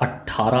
18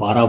12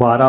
12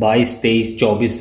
22 23 24